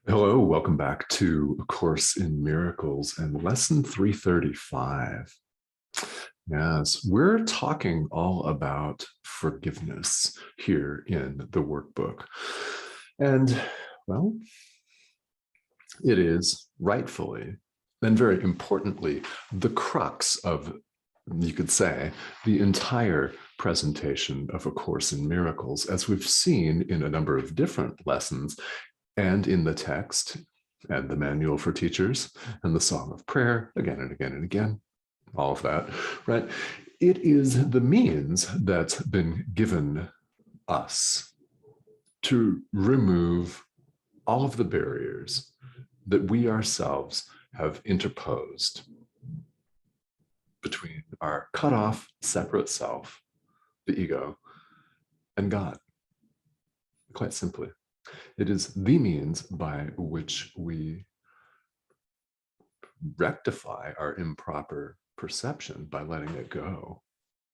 Hello, welcome back to A Course in Miracles and lesson 335. Yes, we're talking all about forgiveness here in the workbook. And, well, it is rightfully and very importantly the crux of, you could say, the entire presentation of A Course in Miracles, as we've seen in a number of different lessons and in the text and the manual for teachers and the song of prayer again and again and again, all of that, right? It is the means that's been given us to remove all of the barriers that we ourselves have interposed between our cut off, separate self, the ego, and God, quite simply. It is the means by which we rectify our improper perception by letting it go,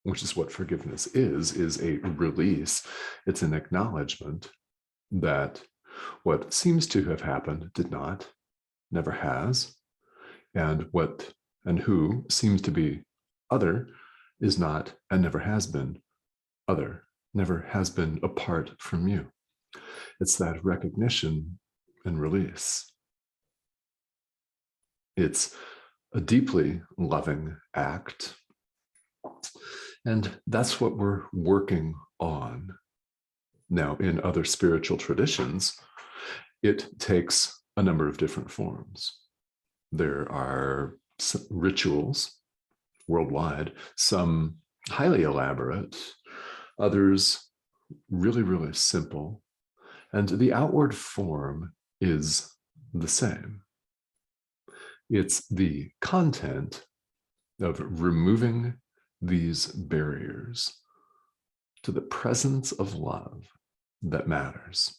which is what forgiveness is a release. It's an acknowledgement that what seems to have happened did not, never has, and what and who seems to be other is not and never has been other, never has been apart from you. It's that recognition and release. It's a deeply loving act. And that's what we're working on. Now, in other spiritual traditions, it takes a number of different forms. There are rituals worldwide, some highly elaborate, others really, really simple. And the outward form is the same. It's the content of removing these barriers to the presence of love that matters.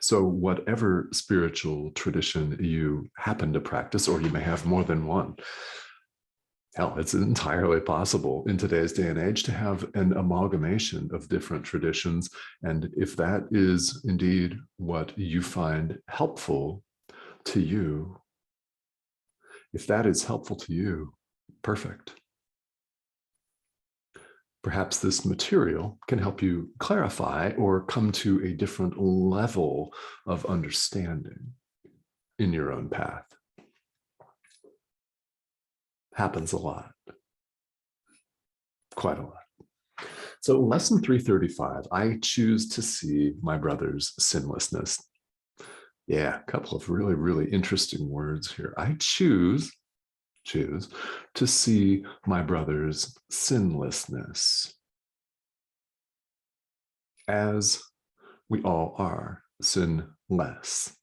So whatever spiritual tradition you happen to practice, or you may have more than one, hell, it's entirely possible in today's day and age to have an amalgamation of different traditions. And if that is indeed what you find helpful to you, if that is helpful to you, perfect. Perhaps this material can help you clarify or come to a different level of understanding in your own path. Happens a lot, quite a lot. So lesson 335, I choose to see my brother's sinlessness. Yeah, a couple of really, really interesting words here. I choose to see my brother's sinlessness, as we all are sinless,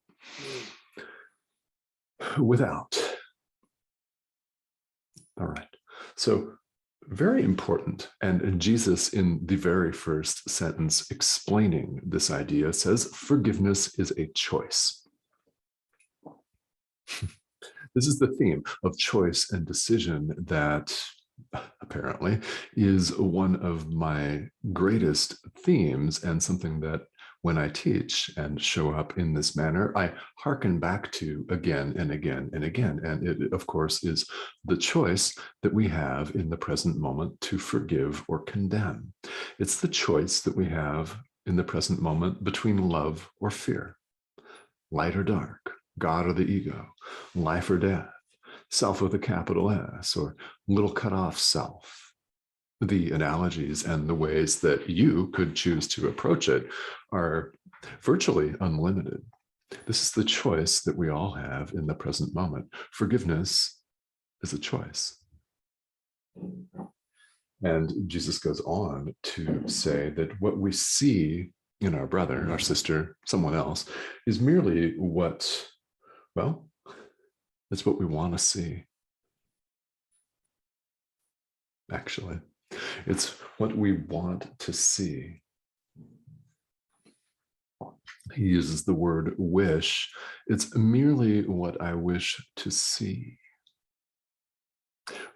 without. All right. So very important. And Jesus, in the very first sentence explaining this idea, says forgiveness is a choice. This is the theme of choice and decision that apparently is one of my greatest themes, and something that when I teach and show up in this manner, I hearken back to again and again and again. And it, of course, is the choice that we have in the present moment to forgive or condemn. It's the choice that we have in the present moment between love or fear, light or dark, God or the ego, life or death, self with a capital S, or little cut off self. The analogies and the ways that you could choose to approach it are virtually unlimited. This is the choice that we all have in the present moment. Forgiveness is a choice. And Jesus goes on to say that what we see in our brother, our sister, someone else, is merely what, well, it's what we want to see. Actually, it's what we want to see. He uses the word wish. It's merely what I wish to see.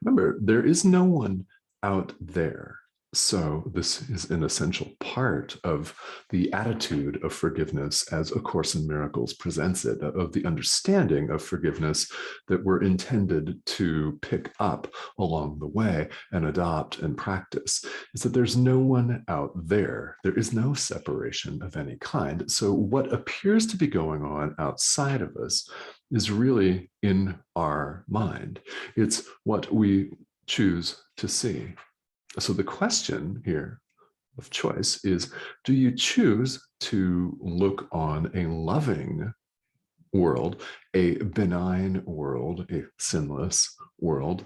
Remember, there is no one out there. So this is an essential part of the attitude of forgiveness as A Course in Miracles presents it, of the understanding of forgiveness that we're intended to pick up along the way and adopt and practice, is that there's no one out there. There is no separation of any kind. So what appears to be going on outside of us is really in our mind. It's what we choose to see. So the question here of choice is, do you choose to look on a loving world, a benign world, a sinless world,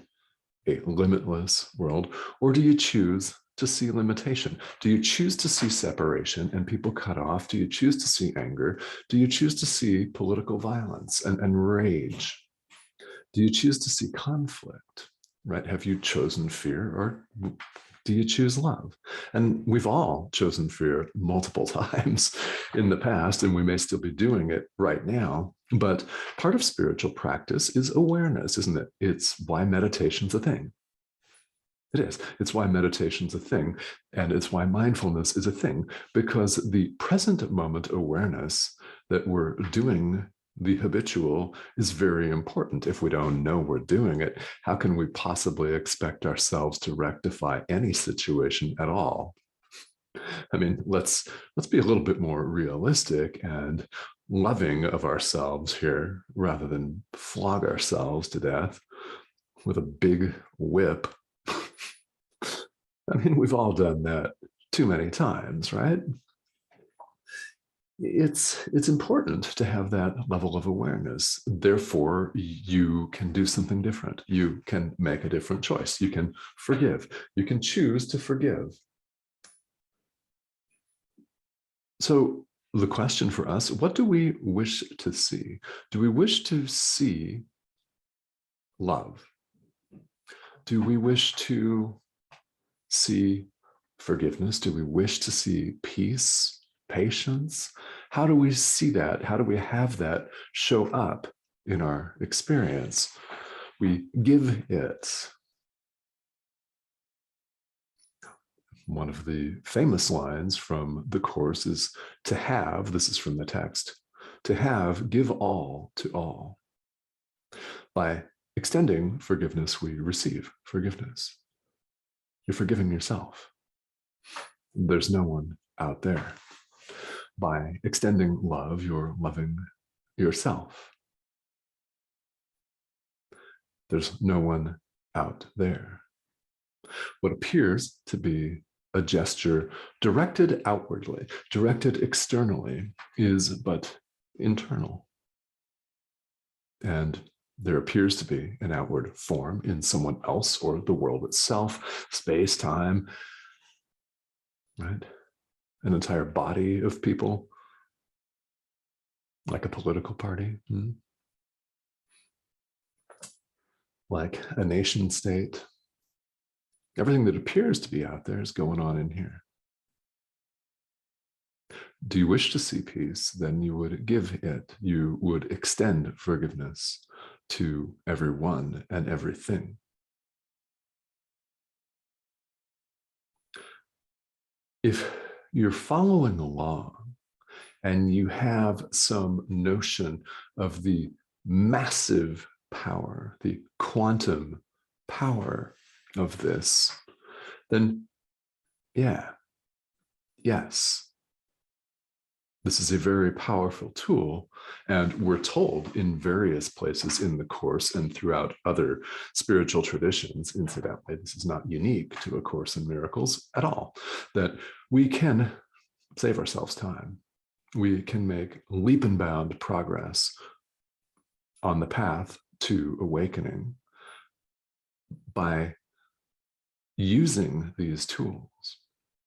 a limitless world, or do you choose to see limitation? Do you choose to see separation and people cut off? Do you choose to see anger? Do you choose to see political violence and rage? Do you choose to see conflict? Right? Have you chosen fear, or do you choose love? And we've all chosen fear multiple times in the past, and we may still be doing it right now. But part of spiritual practice is awareness, isn't it? It's why meditation's a thing. It is. It's why meditation's a thing, and it's why mindfulness is a thing, because the present moment awareness that we're doing the habitual is very important. If we don't know we're doing it, how can we possibly expect ourselves to rectify any situation at all? I mean, let's be a little bit more realistic and loving of ourselves here, rather than flog ourselves to death with a big whip. I mean, we've all done that too many times, right? It's important to have that level of awareness. Therefore, you can do something different. You can make a different choice. You can forgive. You can choose to forgive. So the question for us, what do we wish to see? Do we wish to see love? Do we wish to see forgiveness? Do we wish to see peace, patience? How do we see that? How do we have that show up in our experience? We give it. One of the famous lines from the Course is to have, this is from the text, to have, give all to all. By extending forgiveness, we receive forgiveness. You're forgiving yourself. There's no one out there. By extending love, you're loving yourself. There's no one out there. What appears to be a gesture directed outwardly, directed externally, is but internal. And there appears to be an outward form in someone else or the world itself, space, time, right? An entire body of people, like a political party, like a nation state. Everything that appears to be out there is going on in here. Do you wish to see peace? Then you would give it. You would extend forgiveness to everyone and everything. If you're following along and you have some notion of the massive power, the quantum power of this, then yes, this is a very powerful tool. And we're told in various places in the Course and throughout other spiritual traditions, incidentally, this is not unique to A Course in Miracles at all, that we can save ourselves time. We can make leap and bound progress on the path to awakening by using these tools.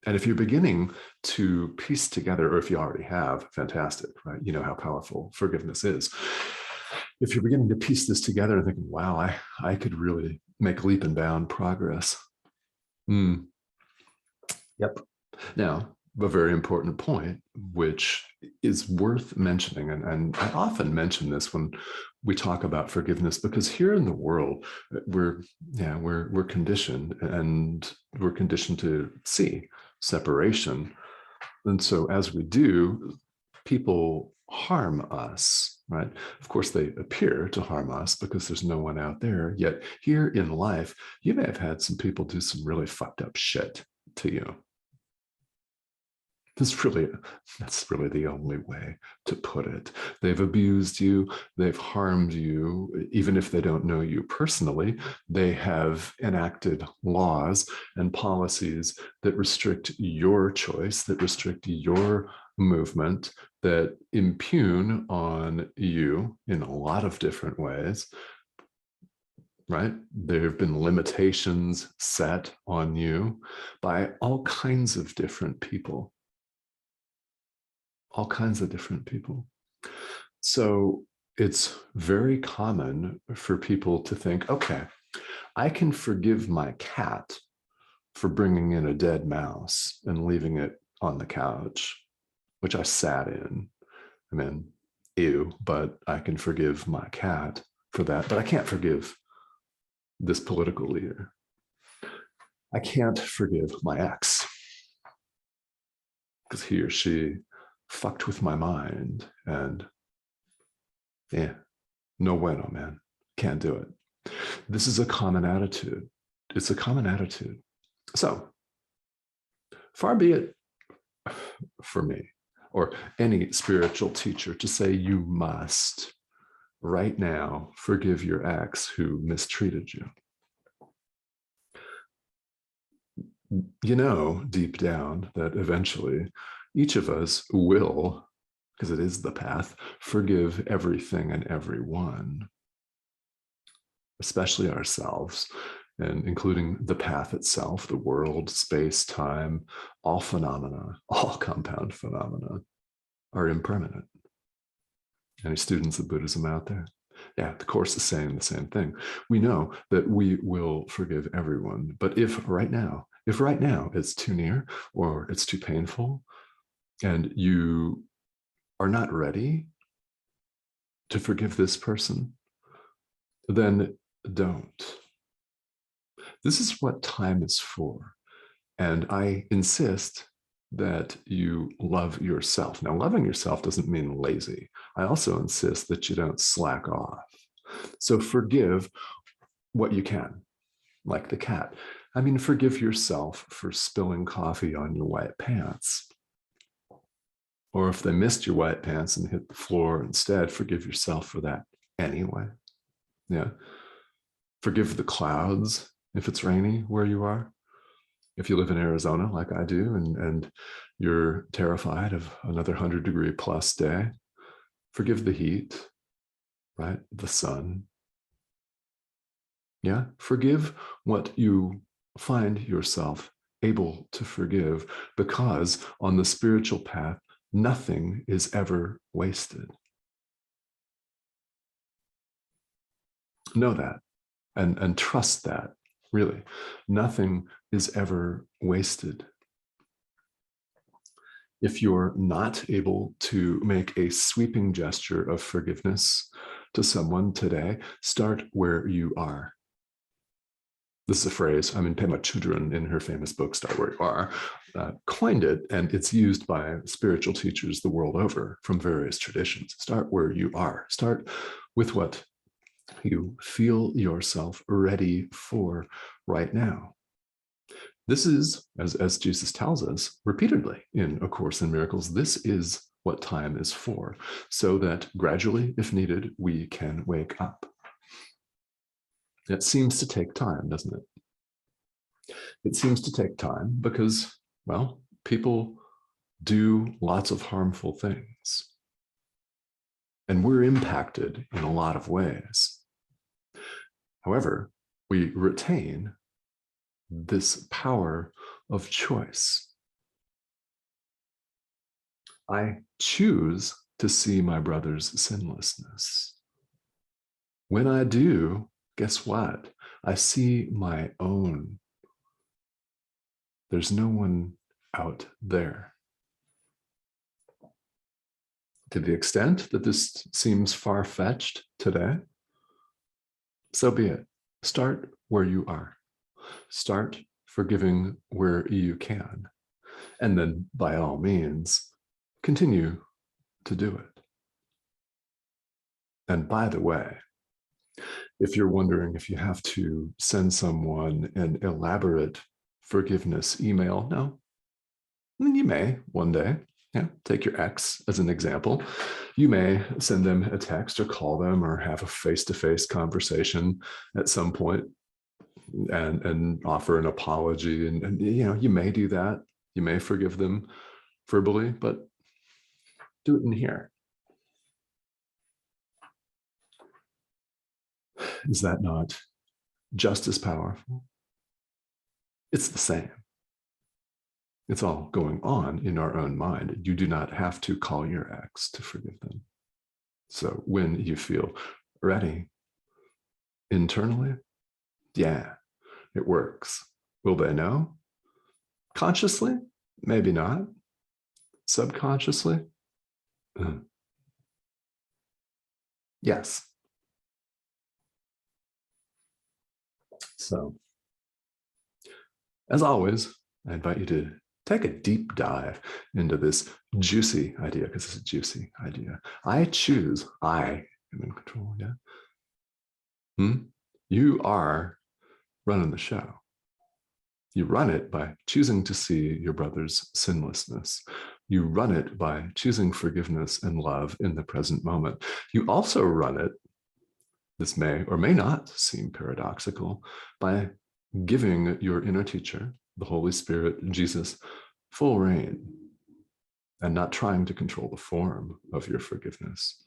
And if you're beginning to piece together, or if you already have, fantastic, right? You know how powerful forgiveness is. If you're beginning to piece this together and thinking, wow, I could really make leap and bound progress. Yep. Now, a very important point, which is worth mentioning. And I often mention this when we talk about forgiveness, because here in the world, we're conditioned, and we're conditioned to see separation. And so as we do, people harm us, right? Of course, they appear to harm us because there's no one out there. Yet here in life, you may have had some people do some really fucked up shit to you. That's really the only way to put it. They've abused you, they've harmed you, even if they don't know you personally. They have enacted laws and policies that restrict your choice, that restrict your movement, that impugn on you in a lot of different ways, right? There have been limitations set on you by all kinds of different people. All kinds of different people. So it's very common for people to think, okay, I can forgive my cat for bringing in a dead mouse and leaving it on the couch, which I sat in. I mean, ew, but I can forgive my cat for that, but I can't forgive this political leader. I can't forgive my ex because he or she fucked with my mind, and no bueno, man, can't do it. This is a common attitude. It's a common attitude. So far be it for me or any spiritual teacher to say you must right now forgive your ex who mistreated you. You know deep down that eventually each of us will, because it is the path, forgive everything and everyone, especially ourselves, and including the path itself, the world, space, time, all phenomena, all compound phenomena are impermanent. Any students of Buddhism out there? Yeah, the Course is saying the same thing. We know that we will forgive everyone, but if right now it's too near or it's too painful, and you are not ready to forgive this person, then don't. This is what time is for. And I insist that you love yourself. Now, loving yourself doesn't mean lazy. I also insist that you don't slack off. So forgive what you can, like the cat. I mean, forgive yourself for spilling coffee on your white pants. Or if they missed your white pants and hit the floor instead, forgive yourself for that anyway. Yeah. Forgive the clouds if it's rainy where you are. If you live in Arizona, like I do, and you're terrified of another 100-degree plus day, forgive the heat, right? The sun. Yeah. Forgive what you find yourself able to forgive, because on the spiritual path, nothing is ever wasted. Know that and trust that, really. Nothing is ever wasted. If you're not able to make a sweeping gesture of forgiveness to someone today, start where you are. This is a phrase, Pema Chodron, in her famous book, Start Where You Are, coined it, and it's used by spiritual teachers the world over from various traditions. Start where you are. Start with what you feel yourself ready for right now. This is, as Jesus tells us repeatedly in A Course in Miracles, this is what time is for, so that gradually, if needed, we can wake up. It seems to take time, doesn't it? It seems to take time because, well, people do lots of harmful things. And we're impacted in a lot of ways. However, we retain this power of choice. I choose to see my brother's sinlessness. When I do, guess what? I see my own. There's no one out there. To the extent that this seems far-fetched today, so be it. Start where you are. Start forgiving where you can. And then, by all means, continue to do it. And by the way, if you're wondering if you have to send someone an elaborate forgiveness email, no. I mean, you may one day. Yeah, take your ex as an example. You may send them a text or call them or have a face-to-face conversation at some point and offer an apology. And you may do that. You may forgive them verbally, but do it in here. Is that not just as powerful? It's the same. It's all going on in our own mind. You do not have to call your ex to forgive them. So when you feel ready internally, yeah, it works. Will they know? Consciously? Maybe not. Subconsciously? Yes. So, as always, I invite you to take a deep dive into this juicy idea, because it's a juicy idea. I am in control, yeah? You are running the show. You run it by choosing to see your brother's sinlessness. You run it by choosing forgiveness and love in the present moment. You also run it, this may or may not seem paradoxical, by giving your inner teacher, the Holy Spirit, Jesus, full reign and not trying to control the form of your forgiveness,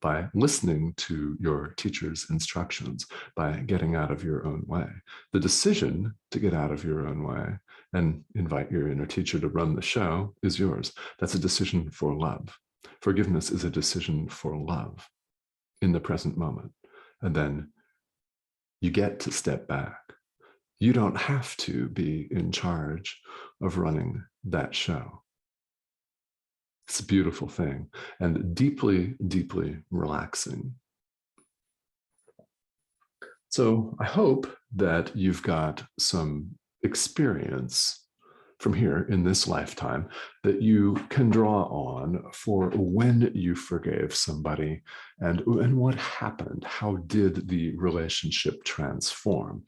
by listening to your teacher's instructions, by getting out of your own way. The decision to get out of your own way and invite your inner teacher to run the show is yours. That's a decision for love. Forgiveness is a decision for love in the present moment. And then you get to step back. You don't have to be in charge of running that show. It's a beautiful thing and deeply, deeply relaxing. So I hope that you've got some experience from here in this lifetime that you can draw on for when you forgave somebody and what happened. How did the relationship transform?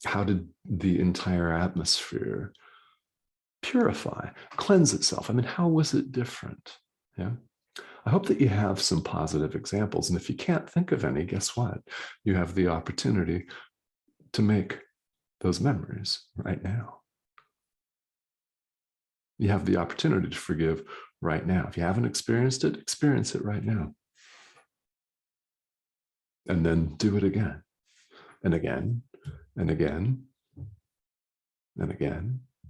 How did the entire atmosphere purify, cleanse itself? I mean, how was it different? Yeah. I hope that you have some positive examples. And if you can't think of any, guess what? You have the opportunity to make those memories right now. You have the opportunity to forgive right now. If you haven't experienced it, experience it right now. And then do it again and again and again and again